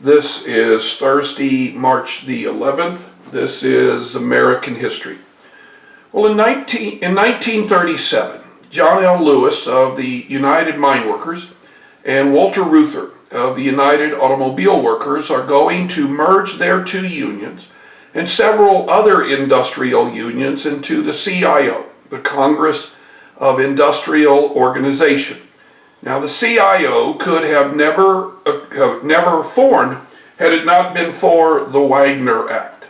This is Thursday, March the 11th. This is American history. Well, in 1937, John L. Lewis of the United Mine Workers and Walter Reuther of the United Automobile Workers are going to merge their two unions and several other industrial unions into the CIO, the Congress of Industrial Organization. Now, the CIO could have never formed had it not been for the Wagner Act.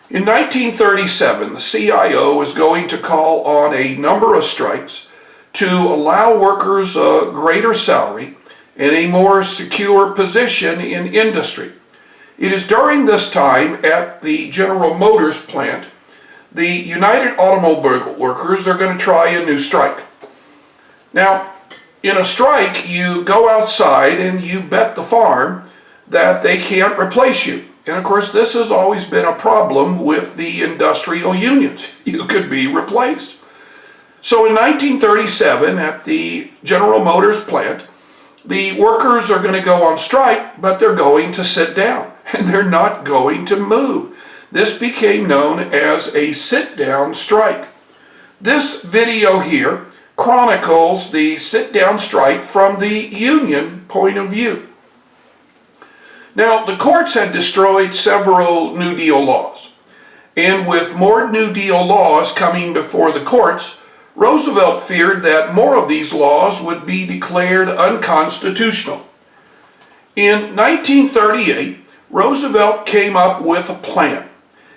In 1937, the CIO is going to call on a number of strikes to allow workers a greater salary and a more secure position in industry. It is during this time at the General Motors plant, the United Automobile Workers are going to try a new strike. Now, in a strike, you go outside and you bet the farm that they can't replace you. And of course, this has always been a problem with the industrial unions. You could be replaced. So in 1937, at the General Motors plant, the workers are going to go on strike, but they're going to sit down and they're not going to move. This became known as a sit-down strike. This video here chronicles the sit-down strike from the union point of view. Now, the courts had destroyed several New Deal laws, and with more New Deal laws coming before the courts, Roosevelt feared that more of these laws would be declared unconstitutional. In 1938, Roosevelt came up with a plan.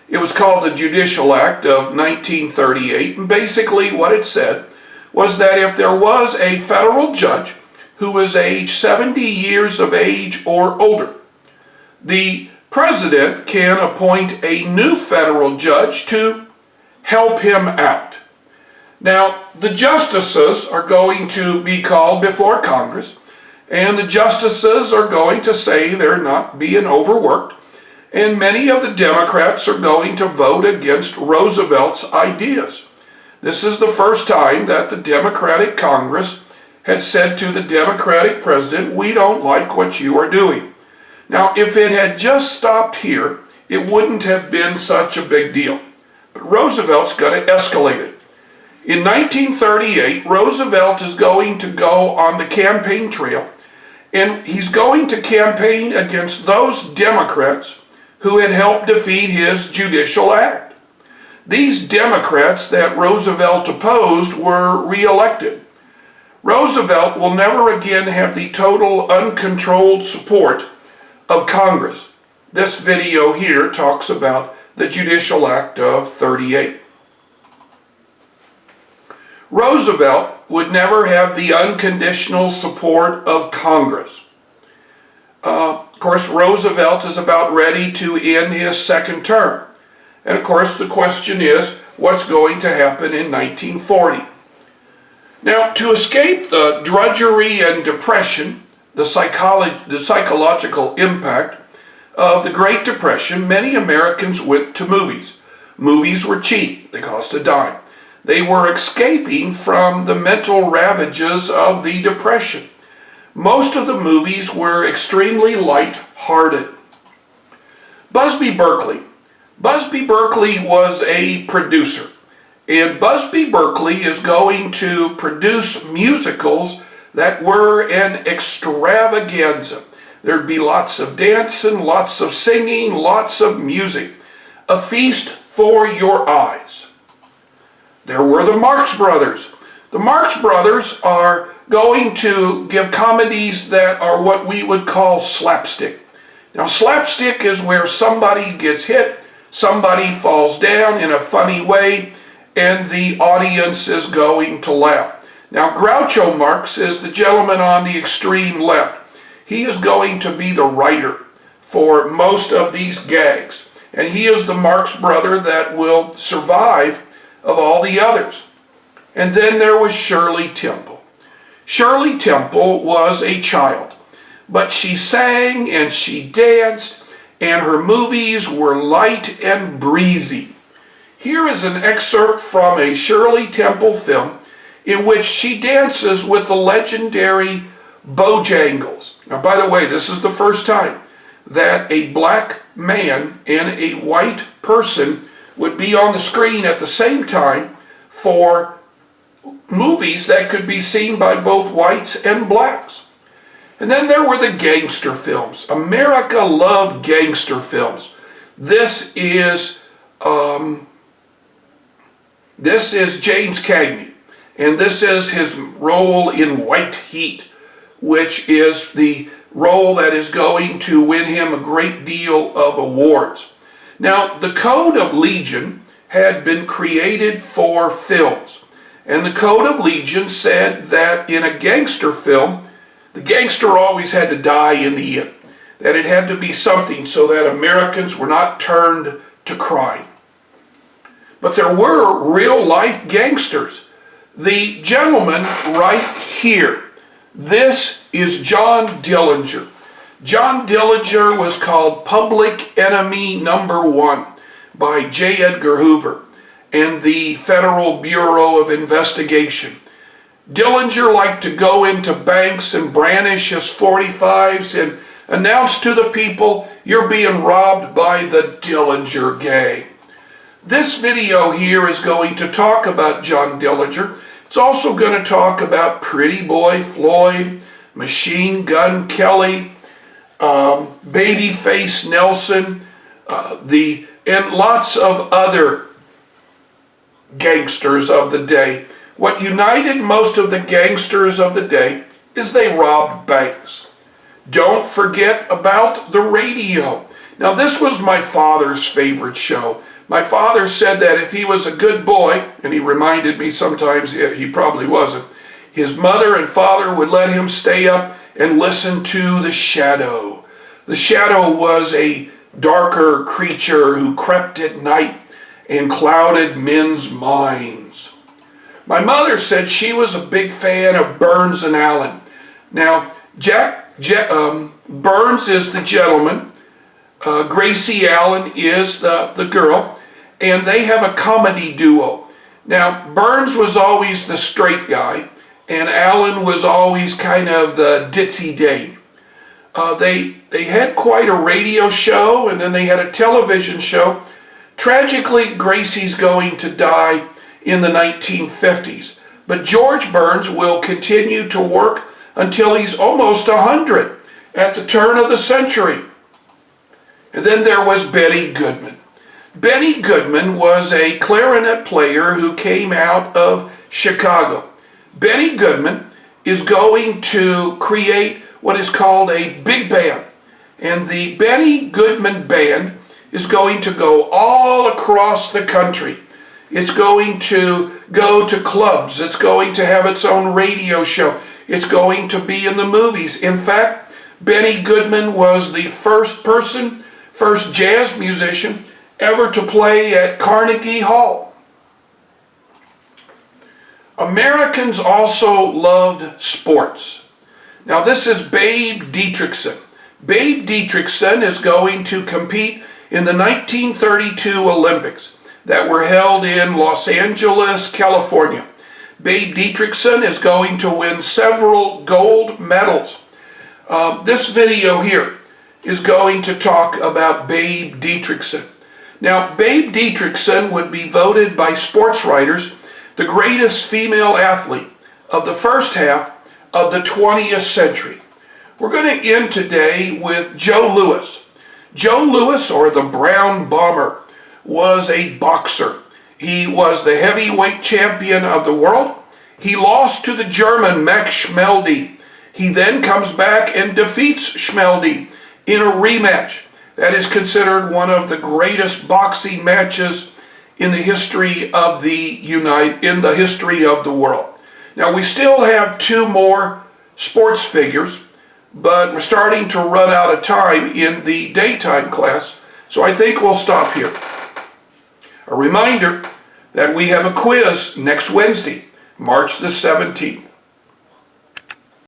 It was called the Judicial Act of 1938, and basically what it said was that if there was a federal judge who was age 70 years of age or older, the president can appoint a new federal judge to help him out. Now, the justices are going to be called before Congress, and the justices are going to say they're not being overworked, and many of the Democrats are going to vote against Roosevelt's ideas. This is the first time that the Democratic Congress had said to the Democratic president, "We don't like what you are doing." Now, if it had just stopped here, it wouldn't have been such a big deal. But Roosevelt's going to escalate it. In 1938, Roosevelt is going to go on the campaign trail, and he's going to campaign against those Democrats who had helped defeat his Judicial Act. These Democrats that Roosevelt opposed were reelected. Roosevelt will never again have the total uncontrolled support of Congress. This video here talks about the Judicial Act of 38. Roosevelt would never have the unconditional support of Congress. Of course, Roosevelt is about ready to end his second term. And of course, the question is, what's going to happen in 1940? Now, to escape the drudgery and depression, the psychological impact of the Great Depression, many Americans went to movies. Movies were cheap. They cost a dime. They were escaping from the mental ravages of the Depression. Most of the movies were extremely light-hearted. Busby Berkeley was a producer, and Busby Berkeley is going to produce musicals that were an extravaganza. There'd be lots of dancing, lots of singing, lots of music. A feast for your eyes. There were the Marx Brothers. The Marx Brothers are going to give comedies that are what we would call slapstick. Now, slapstick is where somebody gets hit, somebody falls down in a funny way, and the audience is going to laugh. Now, Groucho Marx is the gentleman on the extreme left. He is going to be the writer for most of these gags, and he is the Marx brother that will survive of all the others. And then there was Shirley Temple. Shirley Temple was a child, but she sang and she danced, and her movies were light and breezy. Here is an excerpt from a Shirley Temple film in which she dances with the legendary Bojangles. Now, by the way, this is the first time that a black man and a white person would be on the screen at the same time for movies that could be seen by both whites and blacks. And then there were the gangster films. America loved gangster films. This is James Cagney, and this is his role in White Heat, which is the role that is going to win him a great deal of awards. Now, the Code of Legion had been created for films, and the Code of Legion said that in a gangster film, the gangster always had to die in the end, that it had to be something so that Americans were not turned to crime. But there were real-life gangsters. The gentleman right here, this is John Dillinger. John Dillinger was called Public Enemy #1 by J. Edgar Hoover and the Federal Bureau of Investigation. Dillinger liked to go into banks and brandish his .45s and announce to the people, "You're being robbed by the Dillinger gang." This video here is going to talk about John Dillinger. It's also going to talk about Pretty Boy Floyd, Machine Gun Kelly, Babyface Nelson, and lots of other gangsters of the day. What united most of the gangsters of the day is they robbed banks. Don't forget about the radio. Now, this was my father's favorite show. My father said that if he was a good boy, and he reminded me sometimes he probably wasn't, his mother and father would let him stay up and listen to The Shadow. The Shadow was a darker creature who crept at night and clouded men's minds. My mother said she was a big fan of Burns and Allen. Now, Burns is the gentleman, Gracie Allen is the girl, and they have a comedy duo. Now, Burns was always the straight guy, and Allen was always kind of the ditzy dame. They had quite a radio show, and then they had a television show. Tragically, Gracie's going to die in the 1950s, but George Burns will continue to work until he's almost 100 at the turn of the century. And then there was Benny Goodman. Benny Goodman was a clarinet player who came out of Chicago. Benny Goodman is going to create what is called a big band. And the Benny Goodman Band is going to go all across the country. It's going to go to clubs. It's going to have its own radio show. It's going to be in the movies. In fact, Benny Goodman was the first jazz musician ever to play at Carnegie Hall. Americans also loved sports. Now, this is Babe Dietrichson. Babe Dietrichson is going to compete in the 1932 Olympics that were held in Los Angeles, California. Babe Dietrichson is going to win several gold medals. This video here is going to talk about Babe Dietrichson. Now, Babe Dietrichson would be voted by sports writers the greatest female athlete of the first half of the 20th century. We're going to end today with Joe Louis. Joe Louis, or the Brown Bomber, was a boxer. He was the heavyweight champion of the world. He lost to the German Max Schmeling. He then comes back and defeats Schmeling in a rematch. That is considered one of the greatest boxing matches in the history of the world. Now, we still have two more sports figures, but we're starting to run out of time in the daytime class, so I think we'll stop here. A reminder that we have a quiz next Wednesday, March the 17th.